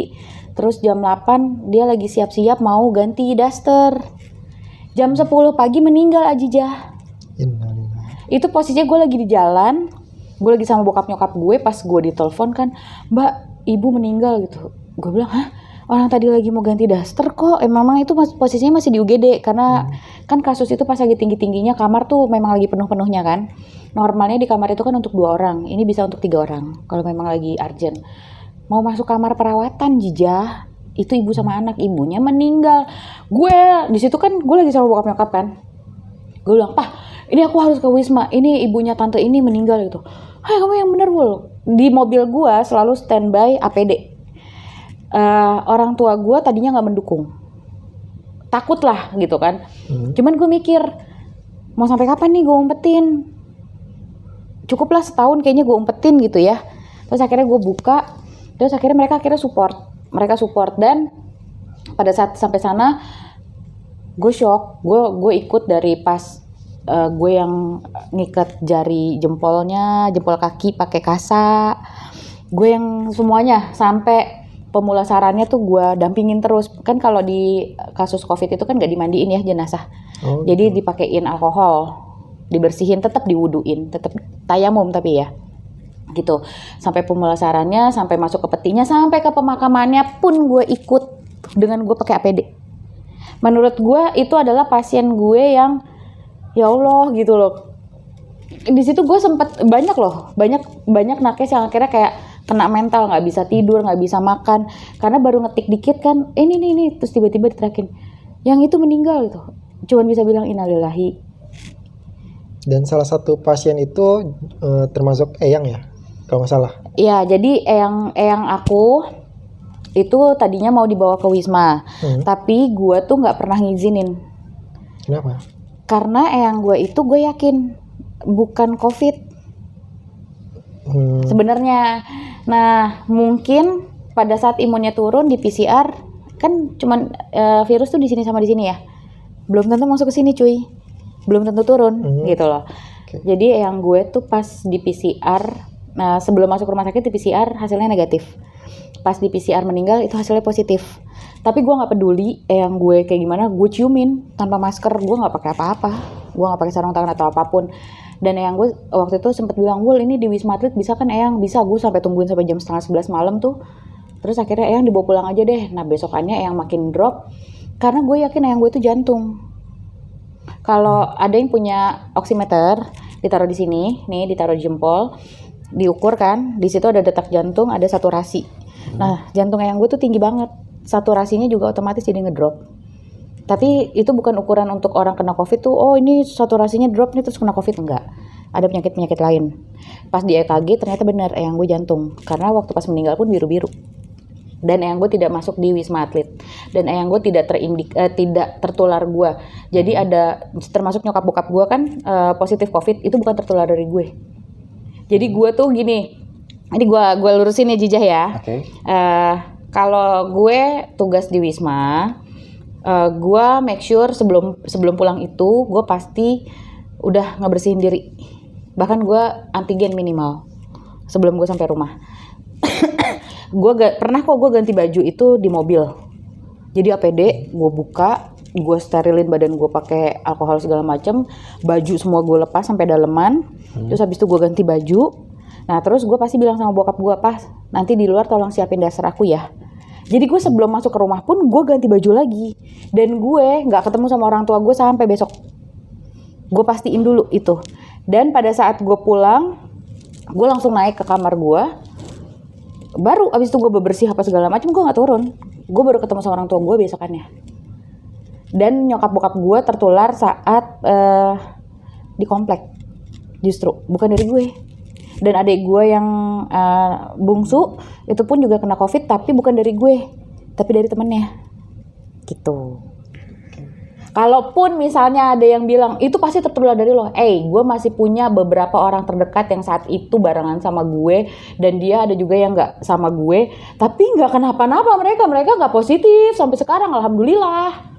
terus jam 8 dia lagi siap-siap mau ganti daster. Jam 10 pagi meninggal Ajijah. Itu posisinya gue lagi di jalan, gue lagi sama bokap nyokap gue, pas gue ditelepon kan, Mbak, ibu meninggal gitu. Gue bilang, hah? Orang tadi lagi mau ganti daster kok. Memang itu posisinya masih di UGD karena kan kasus itu pas lagi tinggi-tingginya, kamar tuh memang lagi penuh-penuhnya kan. Normalnya di kamar itu kan untuk 2 orang, ini bisa untuk 3 orang kalau memang lagi urgent. Mau masuk kamar perawatan Jijah, itu ibu sama anak, ibunya meninggal. Gue di situ kan gue lagi sama bokap nyokap kan. Gue bilang, "Pak, ini aku harus ke Wisma. Ini ibunya tante ini meninggal gitu." "Hai, kamu yang bener, Wul." Di mobil gue selalu standby APD. Orang tua gue tadinya nggak mendukung, takut lah gitu kan. Cuman gue mikir, mau sampai kapan nih gue umpetin? Cukuplah setahun kayaknya gue umpetin gitu ya. Terus akhirnya gue buka, terus akhirnya mereka support dan pada saat sampai sana gue shock. Gue ikut dari pas gue yang ngikat jari jempolnya, jempol kaki pakai kasa, gue yang semuanya sampai pemulasarannya tuh gue dampingin terus. Kan kalau di kasus COVID itu kan gak dimandiin ya jenazah. Jadi dipakein alkohol, dibersihin, tetap diwuduin, tetap tayamum tapi ya gitu. Sampai pemulasarannya, sampai masuk ke petinya, sampai ke pemakamannya pun gue ikut dengan gue pakai APD. Menurut gue itu adalah pasien gue yang ya Allah gitu loh. Di situ gue sempet banyak nakes yang akhirnya kayak kena mental, nggak bisa tidur, nggak bisa makan, karena baru ngetik dikit kan, ini, terus tiba-tiba diterakin, yang itu meninggal gitu, cuman bisa bilang innalillahi. Dan salah satu pasien itu termasuk Eyang ya, kalau nggak salah. Iya, jadi eyang aku itu tadinya mau dibawa ke Wisma, tapi gue tuh nggak pernah ngizinin. Kenapa? Karena eyang gue itu gue yakin bukan COVID sebenarnya. Nah, mungkin pada saat imunnya turun di PCR kan cuman virus tuh di sini sama di sini ya. Belum tentu masuk ke sini, cuy. Belum tentu turun gitu loh. Okay. Jadi eyang gue tuh pas di PCR, sebelum masuk rumah sakit di PCR hasilnya negatif. Pas di PCR meninggal itu hasilnya positif. Tapi gue nggak peduli eyang gue kayak gimana, gue ciumin tanpa masker, gue nggak pakai apa-apa, gue nggak pakai sarung tangan atau apapun. Dan eyang gue waktu itu sempat bilang, Wul ini di Wisma Atlet bisa kan eyang? Bisa, gue sampai tungguin sampai jam 10:30 malam tuh. Terus akhirnya eyang dibawa pulang aja deh. Nah besokannya eyang makin drop, karena gue yakin eyang gue itu jantung. Kalau ada yang punya oximeter, ditaruh di sini, nih ditaruh di jempol, diukur kan, di situ ada detak jantung, ada saturasi. Nah jantung eyang gue tuh tinggi banget, saturasinya juga otomatis jadi ngedrop. Tapi itu bukan ukuran untuk orang kena COVID tuh, oh ini saturasinya drop nih terus kena COVID, enggak. Ada penyakit-penyakit lain. Pas di EKG ternyata benar eyang gue jantung, karena waktu pas meninggal pun biru-biru. Dan eyang gue tidak masuk di Wisma Atlet. Dan eyang gue tidak tidak tertular gue. Jadi ada, termasuk nyokap bokap gue kan positif COVID, itu bukan tertular dari gue. Jadi gue tuh gini, ini gue lurusin ya Jijah ya. Oke. Kalau gue tugas di Wisma, gue make sure sebelum pulang itu gue pasti udah ngebersihin diri, bahkan gue antigen minimal sebelum gue sampai rumah. Gue pernah kok gue ganti baju itu di mobil, jadi APD gue buka, gue sterilin badan gue pakai alkohol segala macem, baju semua gue lepas sampai daleman, terus habis itu gue ganti baju. Nah terus gue pasti bilang sama bokap gue, pas nanti di luar tolong siapin dasar aku ya. Jadi gue sebelum masuk ke rumah pun gue ganti baju lagi. Dan gue gak ketemu sama orang tua gue sampai besok. Gue pastiin dulu itu. Dan pada saat gue pulang, gue langsung naik ke kamar gue. Baru abis itu gue bebersih apa segala macam, gue gak turun. Gue baru ketemu sama orang tua gue besokannya. Dan nyokap bokap gue tertular saat di komplek. Justru, bukan dari gue. Dan adik gue yang bungsu itu pun juga kena COVID, tapi bukan dari gue, tapi dari temennya gitu. Kalaupun misalnya ada yang bilang itu pasti tertular dari lo, gue masih punya beberapa orang terdekat yang saat itu barengan sama gue, dan dia ada juga yang nggak sama gue, tapi nggak kenapa-napa, mereka nggak positif sampai sekarang, alhamdulillah.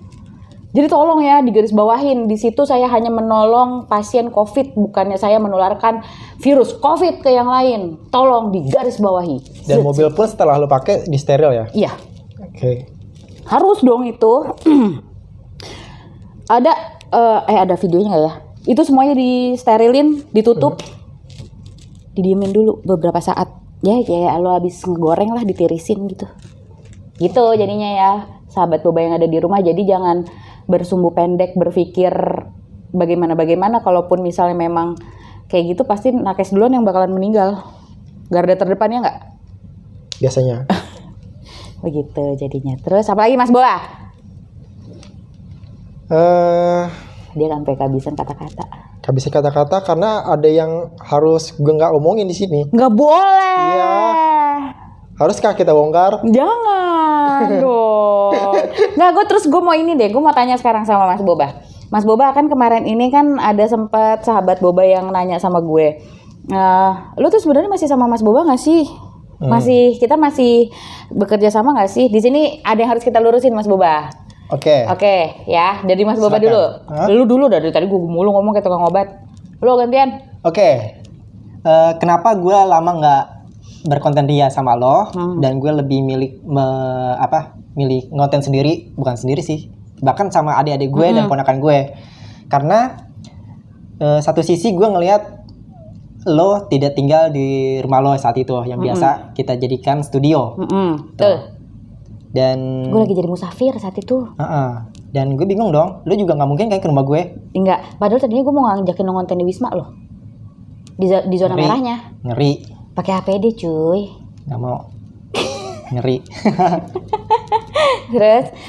Jadi tolong ya digarisbawahin, di situ saya hanya menolong pasien COVID, bukannya saya menularkan virus COVID ke yang lain. Tolong digarisbawahi. Dan mobil pun setelah lo pakai di steril ya? Iya. Oke. Harus dong itu. Ada videonya nggak ya? Itu semuanya disterilin, ditutup, didiemin dulu beberapa saat. Ya kayak lo habis ngegoreng lah, ditirisin gitu. Gitu jadinya ya, sahabat boba yang ada di rumah. Jadi jangan bersumbu pendek berpikir bagaimana, kalaupun misalnya memang kayak gitu pasti nakes duluan yang bakalan meninggal, garda terdepannya nggak Biasanya. begitu jadinya. Terus apa lagi Mas Boa? Dia sampai kehabisan kata-kata. Kehabisan kata-kata karena ada yang harus gue nggak omongin di sini. Nggak boleh. Iya. Haruskah kita bongkar? Jangan dong. Nggak, gue mau ini deh. Gue mau tanya sekarang sama Mas Boba. Mas Boba kan kemarin ini kan ada sempat sahabat Boba yang nanya sama gue. Lu tuh sebenarnya masih sama Mas Boba nggak sih? Kita masih bekerja sama nggak sih? Di sini ada yang harus kita lurusin Mas Boba. Oke. Oke, ya. Dari Mas Boba Silakan. dulu. Hah? Lu dulu, dari tadi gue mulu ngomong kayak tukang obat. Lu gantian. Oke. Kenapa gue lama nggak berkonten ria sama lo, dan gue lebih milih ngonten sendiri, bukan sendiri sih, bahkan sama adik-adik gue dan ponakan gue, karena satu sisi gue ngelihat lo tidak tinggal di rumah lo saat itu yang biasa kita jadikan studio. Tuh. Dan Gue lagi jadi musafir saat itu. dan gue bingung dong, lo juga nggak mungkin kan ke rumah gue. Enggak, padahal tadinya gue mau ngajakin nonton di Wisma loh. Di zona Ngeri. merahnya. Ngeri. Pakai APD cuy. Nggak mau. Ngeri.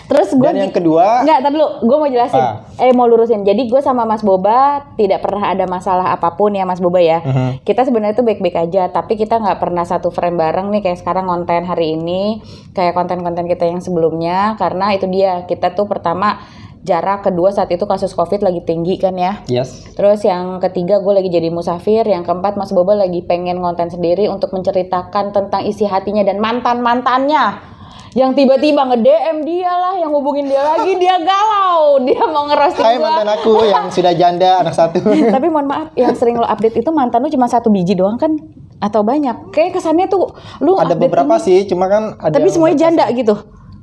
Terus gue Dan yang kedua, nggak, tar dulu, gue mau jelasin. Mau lurusin. Jadi gue sama Mas Boba tidak pernah ada masalah apapun ya Mas Boba ya. Kita sebenarnya tuh baik-baik aja, tapi kita nggak pernah satu frame bareng nih kayak sekarang konten hari ini, kayak konten-konten kita yang sebelumnya. Karena itu dia, kita tuh pertama jarak, kedua saat itu kasus COVID lagi tinggi kan ya. yes. Terus yang ketiga gue lagi jadi musafir, yang keempat Mas Boba lagi pengen konten sendiri untuk menceritakan tentang isi hatinya dan mantan-mantannya. Yang tiba-tiba nge-DM dia lah, yang hubungin dia lagi, dia galau, dia mau ngerosting Hai gua. mantan aku yang sudah janda anak satu. Tapi mohon maaf, yang sering lo update itu mantan lu cuma 1 biji doang kan? Atau banyak? Kayak kesannya tuh lu Ada update beberapa ini, sih, cuma kan ada tapi yang semuanya janda gitu.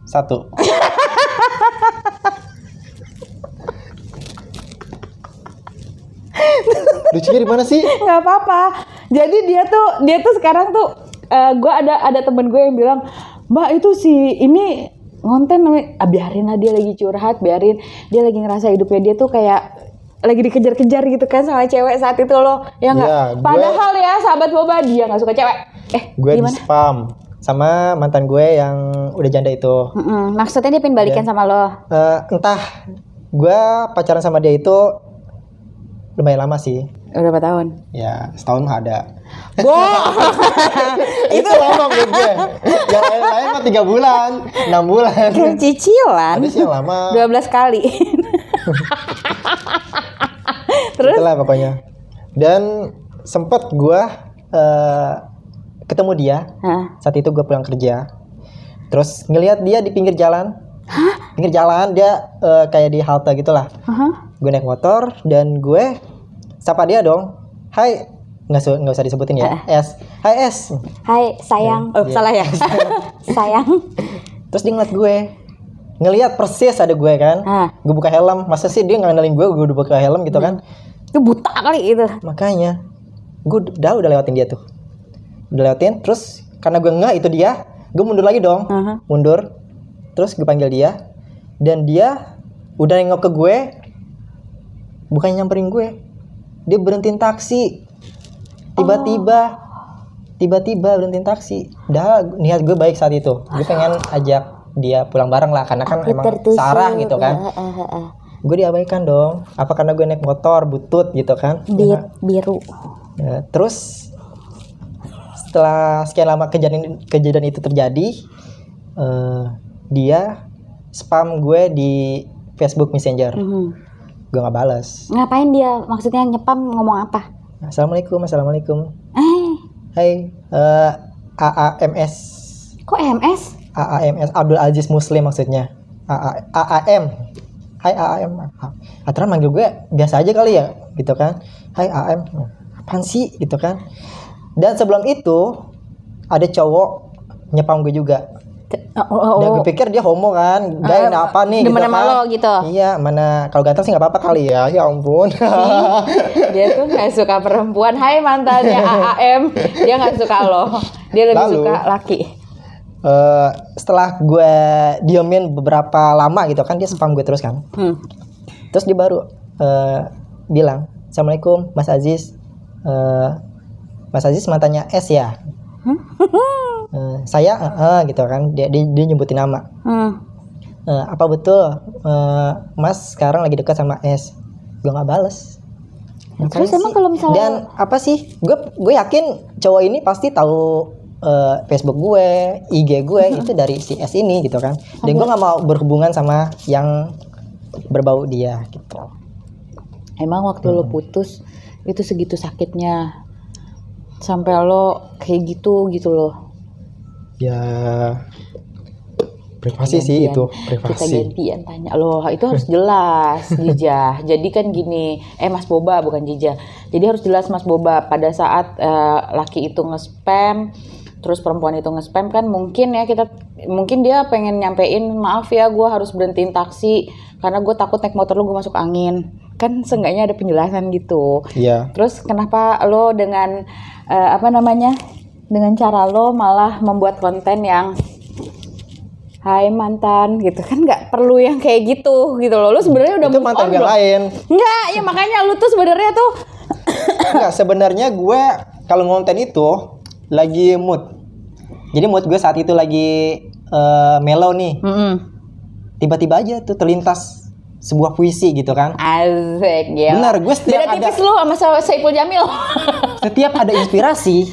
satu. Lucunya di mana sih? Nggak apa-apa. Jadi dia tuh sekarang tuh gue ada temen gue yang bilang, Mbak itu si ini ngonten biarin lah, dia lagi curhat, biarin dia lagi ngerasa hidupnya dia tuh kayak lagi dikejar-kejar gitu kan sama cewek saat itu loh, ya nggak? Iya, Padahal ya sahabat Boba dia nggak suka cewek. Gue di Gimana? spam sama mantan gue yang udah janda itu. Maksudnya dia pengen balikan sama lo? Entah, gue pacaran sama dia itu lumayan lama sih. Udah berapa tahun? Ya setahun ada. Itu lama menurut gue. Yang lain-lain mah 3 bulan, 6 bulan. kayak cicilan. Ada sih yang lama. 12 kali. Terus? Itulah pokoknya. Dan sempet gue ketemu dia. Saat itu gue pulang kerja. Terus ngelihat dia di pinggir jalan. Pinggir jalan dia kayak di halte gitulah. Gue naik motor dan gue sapa dia dong. Hai, nggak usah disebutin ya. S. Hai S. Hai sayang. Salah ya. Sayang. Terus dia ngeliat gue. Ngeliat persis ada gue kan. Gue buka helm. Masa sih dia nggak ngenalin gue udah buka helm gitu kan. Itu buta kali itu. Makanya gue udah lewatin dia tuh. Udah lewatin. Terus karena gue nggak itu dia, gue mundur lagi dong. Mundur. Terus gue panggil dia. Dan dia udah nengok ke gue. Bukan nyamperin gue. Dia berhentiin taksi. Tiba-tiba berhentiin taksi. Udah niat gue baik saat itu. Gue pengen ajak dia pulang bareng lah. Karena kan emang searah gitu kan. Gue diabaikan dong. Apa karena gue naik motor butut gitu kan. Biru. Ya, terus setelah sekian lama kejadian itu terjadi, dia spam gue di Facebook Messenger. Gue nggak balas. Ngapain dia? Maksudnya nyepam ngomong apa? Assalamualaikum. Hai, AAMS. Kok MS? AAMS Abdul Aziz Muslim maksudnya. AAM. Hai AAM. Aturan manggil gue biasa aja kali ya, gitu kan. Hai AAM. Apaan sih, gitu kan. Dan sebelum itu ada cowok nyepam gue juga. Dan gue pikir dia homo kan, gay apa nih gitu demen sama kan. lo gitu. Iya, mana kalau ganteng sih nggak apa-apa kali ya. Ya ampun. Dia tuh nggak suka perempuan. Hai mantannya AAM, dia nggak suka lo. Dia lebih Lalu, suka laki. Setelah gue diemin beberapa lama gitu kan, dia spam gue terus kan. Terus dia baru bilang, Assalamualaikum Mas Aziz. Mas Aziz mantannya S ya. Saya gitu kan, dia nyebutin nama. Apa betul Mas sekarang lagi dekat sama S? Gue nggak bales. Terus emang kalau misalnya Dan apa sih? Gue yakin cowok ini pasti tahu Facebook gue, IG gue itu dari si S ini gitu kan. Dan gue nggak mau berhubungan sama yang berbau dia gitu. emang waktu lo putus itu segitu sakitnya sampai lo kayak gitu loh. Ya privasi sih itu, Kita privasi. gantian tanya loh, itu harus jelas Jija. Jadi kan gini, Mas Boba bukan Jija. Jadi harus jelas Mas Boba, pada saat laki itu nge-spam, terus perempuan itu nge-spam kan mungkin dia pengen nyampein, maaf ya gue harus berhentiin taksi karena gue takut naik motor lu gue masuk angin. Kan seenggaknya ada penjelasan gitu. Iya. Terus kenapa lo dengan dengan cara lo malah membuat konten yang hai mantan gitu kan, nggak perlu yang kayak gitu loh. Lu sebenarnya udah Itu move mantan on yang belum? lain. Enggak, ya makanya lu tuh sebenarnya tuh Enggak, sebenarnya gue kalau ngonten itu lagi mood. Jadi mood gue saat itu lagi mellow nih. Tiba-tiba aja tuh terlintas sebuah puisi gitu kan. Asik ya. Benar, gue setiap beda tipis lu sama Saipul Jamil. setiap ada inspirasi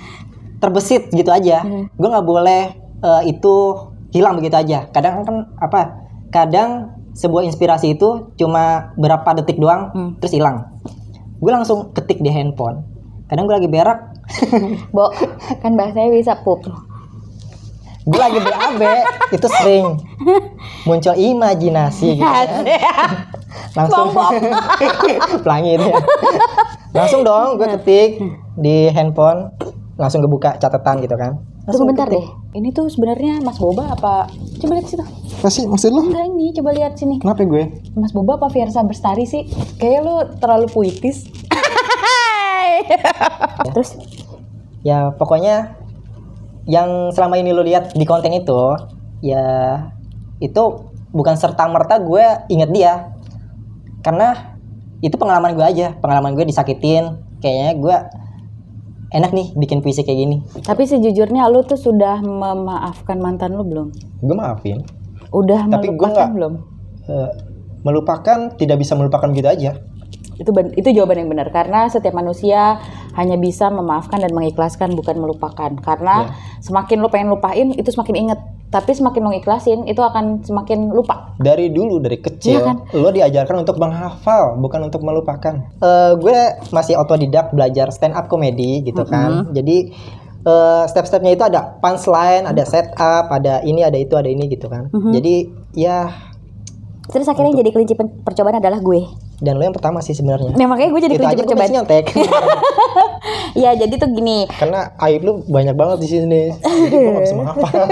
terbesit gitu aja. Gue nggak boleh itu hilang begitu aja. Kadang kan kadang sebuah inspirasi itu cuma berapa detik doang terus hilang. Gue langsung ketik di handphone. Kadang gue lagi berak. Bo, kan bahasanya bisa pup. Gue lagi BAB itu sering muncul imajinasi gitu kan. Langsung pelangi itu ya. Langsung dong gue ketik di handphone, langsung gue buka catatan gitu kan. Tunggu bentar deh. Ini tuh sebenarnya Mas Boba apa? Coba lihat situ. Masih maksud lo? Enggak, ini coba lihat sini. Kenapa gue? Mas Boba apa Fiersa Bestari sih? Kayaknya lu terlalu puitis. Terus Ya pokoknya yang selama ini lo lihat di konten itu, ya itu bukan serta-merta gue inget dia. Karena itu pengalaman gue aja, pengalaman gue disakitin. Kayaknya gue enak nih bikin puisi kayak gini. tapi sejujurnya lu tuh sudah memaafkan mantan lu belum? Gue maafin. Udah Tapi gue melupakan nggak- belum? Melupakan tidak bisa melupakan gitu aja. Itu jawaban yang benar karena setiap manusia hanya bisa memaafkan dan mengikhlaskan bukan melupakan. Karena semakin lu pengen lupain itu semakin inget, tapi semakin lu ikhlasin itu akan semakin lupa. Dari dulu, dari kecil, Iya kan? lo diajarkan untuk menghafal, bukan untuk melupakan. Gue masih otodidak belajar stand up comedy gitu kan. Jadi step-stepnya itu ada punchline, ada setup, ada ini, ada itu, ada ini gitu kan. Jadi ya, Terus akhirnya yang jadi kelinci percobaan adalah gue. dan lo yang pertama sih sebenarnya. Nah makanya gue jadi Itu kelinci aja gue percobaan. masih nyontek. Iya jadi tuh gini. Karena aib lu banyak banget di sini. Jadi gue gak bisa menghafal.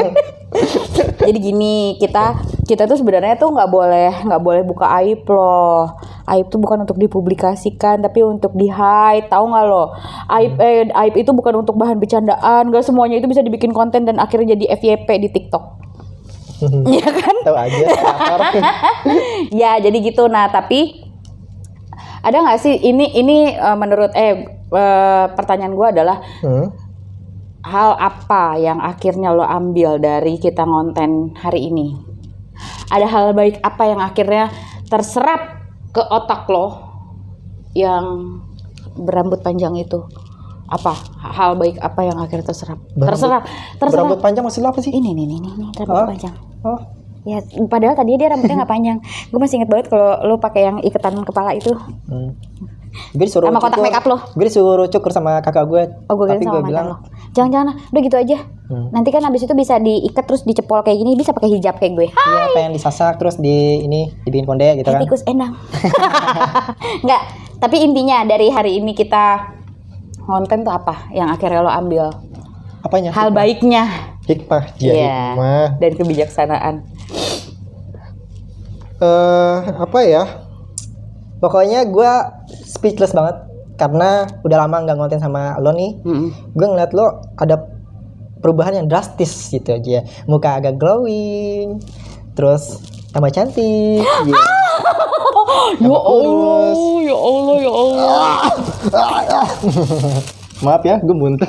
Jadi gini, kita tuh sebenarnya tuh nggak boleh buka aib loh. Aib tuh bukan untuk dipublikasikan, tapi untuk di hide. Tahu nggak lo? Aib itu bukan untuk bahan bercandaan. Gak semuanya itu bisa dibikin konten dan akhirnya jadi FYP di TikTok. Iya kan? Tahu aja. Lapar. Ya jadi gitu. Nah tapi ada nggak sih ini menurut pertanyaan gue adalah hal apa yang akhirnya lo ambil dari kita ngonten hari ini? Ada hal baik apa yang akhirnya terserap ke otak lo yang berambut panjang itu? Apa hal baik apa yang akhirnya terserap? Terserap. Berambut panjang maksud lo apa sih? Ini rambut panjang. Oh, Ya, padahal tadi dia rambutnya nggak panjang. Gue masih inget banget kalau lo pakai yang iketan kepala itu. gue disuruh Sama kotak cukur. makeup lo. Gue disuruh cukur sama kakak gue. Oh, gue Tapi kira gue sama bilang, mantan lo. Jangan, udah gitu aja. Nanti kan abis itu bisa diikat terus dicepol kayak gini, bisa pakai hijab kayak gue. iya pengen disasak terus dibikin konde gitu kan. Tikus endang. Enggak, tapi intinya dari hari ini kita konten tuh apa yang akhirnya lo ambil? Apanya? Hal baiknya Hikmah. Iya. Hikmah. dan kebijaksanaan. Apa ya? Pokoknya gue speechless banget karena udah lama nggak ngonten sama lo nih. Gue ngeliat lo ada perubahan yang drastis gitu aja. Muka agak glowing, terus tambah cantik. Gitu. Ya Allah. Maaf ya, gue muntah.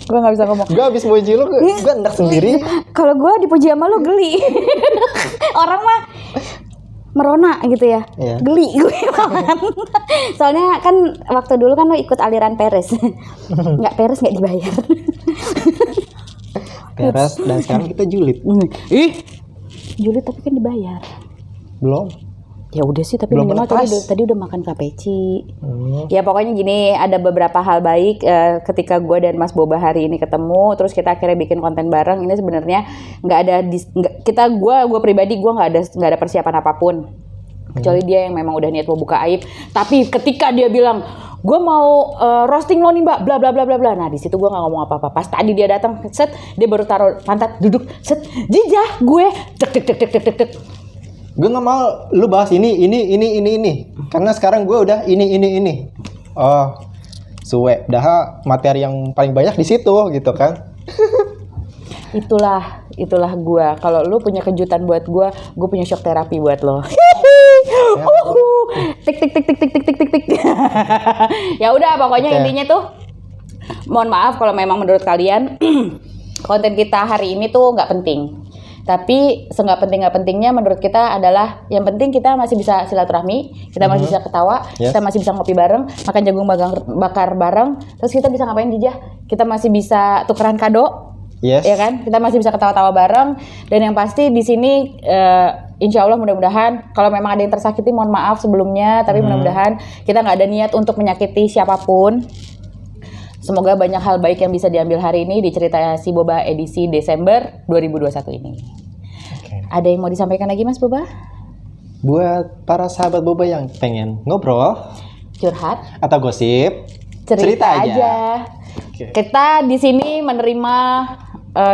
Gue nggak bisa ngomong. Gue abis muji lo, gue enak sendiri. Kalau gue dipuji sama lo geli. Orang mah merona gitu ya. Iya. Geli gue banget. Soalnya kan waktu dulu kan lo ikut aliran Peres. Nggak Peres nggak dibayar. Peres, dan sekarang kita julid. Ih, julid tapi kan dibayar. Belum. Ya udah sih, tapi Belum minimal menetas. tadi udah makan kapeci. Ya pokoknya gini, ada beberapa hal baik ketika gue dan Mas Boba hari ini ketemu, terus kita akhirnya bikin konten bareng. Ini sebenarnya nggak ada gue pribadi gue nggak ada persiapan apapun, kecuali dia yang memang udah niat mau buka aib. Tapi ketika dia bilang gue mau roasting lo nih mbak, bla bla bla bla bla. Nah di situ gue nggak ngomong apa-apa. Pas tadi dia datang, set dia baru taruh pantat, duduk, set jijah gue, tek tek tek tek tek tek tek. Gue nggak mau lu bahas ini. Karena sekarang gue udah ini. Oh, suwe. Dah materi yang paling banyak di situ gitu kan. Itulah gue. Kalau lu punya kejutan buat gue punya shock terapi buat lo. Tik tik tik tik tik tik tik tik tik. Ya udah pokoknya Oke. intinya tuh mohon maaf kalau memang menurut kalian konten kita hari ini tuh nggak penting. Tapi nggak pentingnya menurut kita adalah yang penting kita masih bisa silaturahmi, kita masih bisa ketawa, kita masih bisa ngopi bareng, makan jagung bakar bareng, terus kita bisa ngapain Dijah? Kita masih bisa tukeran kado, ya kan? Kita masih bisa ketawa-tawa bareng, dan yang pasti di sini insya Allah mudah-mudahan kalau memang ada yang tersakiti mohon maaf sebelumnya, tapi mudah-mudahan kita nggak ada niat untuk menyakiti siapapun. Semoga banyak hal baik yang bisa diambil hari ini di cerita si Boba edisi Desember 2021 ini. Ada yang mau disampaikan lagi Mas Boba? Buat para sahabat Boba yang pengen ngobrol, curhat, atau gosip, cerita aja. Kita di sini menerima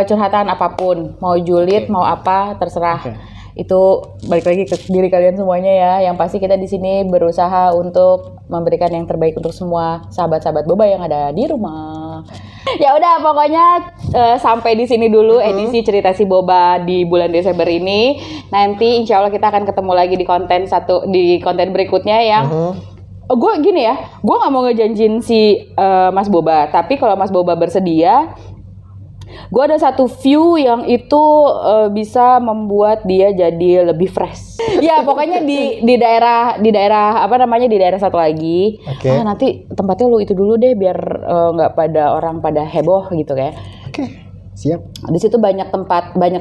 curhatan apapun, mau julid, mau apa, terserah. Itu balik lagi ke diri kalian semuanya ya. Yang pasti kita di sini berusaha untuk memberikan yang terbaik untuk semua sahabat-sahabat Boba yang ada di rumah. Ya udah, pokoknya sampai di sini dulu edisi cerita si Boba di bulan Desember ini. Nanti insya Allah kita akan ketemu lagi di konten berikutnya yang gue gini ya, gue nggak mau ngejanjin si Mas Boba, tapi kalau Mas Boba bersedia, gue ada satu view yang itu bisa membuat dia jadi lebih fresh. Ya pokoknya di daerah apa namanya, di daerah satu lagi. Nanti tempatnya lu itu dulu deh biar nggak pada orang pada heboh gitu kayak. Siap. Di situ banyak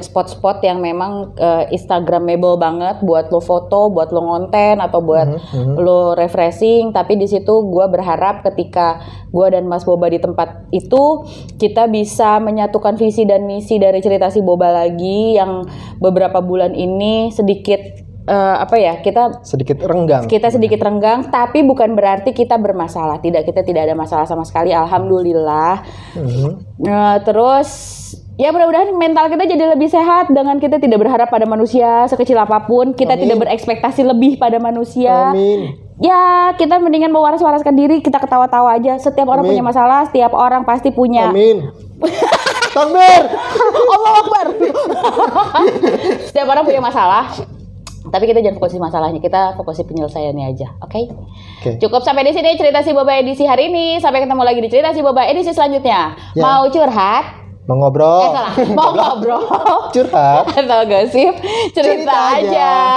spot-spot yang memang Instagramable banget buat lo foto, buat lo ngonten atau buat lo refreshing. Tapi di situ gue berharap ketika gue dan Mas Boba di tempat itu, kita bisa menyatukan visi dan misi dari cerita si Boba lagi yang beberapa bulan ini sedikit kita sedikit renggang, tapi bukan berarti kita bermasalah. Kita tidak ada masalah sama sekali, alhamdulillah. Terus ya mudah-mudahan mental kita jadi lebih sehat dengan kita tidak berharap pada manusia sekecil apapun, kita tidak berekspektasi lebih pada manusia. Ya kita mendingan mewaras-waraskan diri, kita ketawa-tawa aja. Setiap orang punya masalah, setiap orang pasti punya. Takbir. Allahu Akbar. Setiap orang punya masalah. Tapi kita jangan fokus di masalahnya, kita fokus di penyelesaiannya aja, oke? Cukup sampai di sini cerita si Boba edisi hari ini. Sampai ketemu lagi di cerita si Boba edisi selanjutnya. Mau curhat? Mau ngobrol? Mau ngobrol? Curhat? Atau gosip? Cerita aja.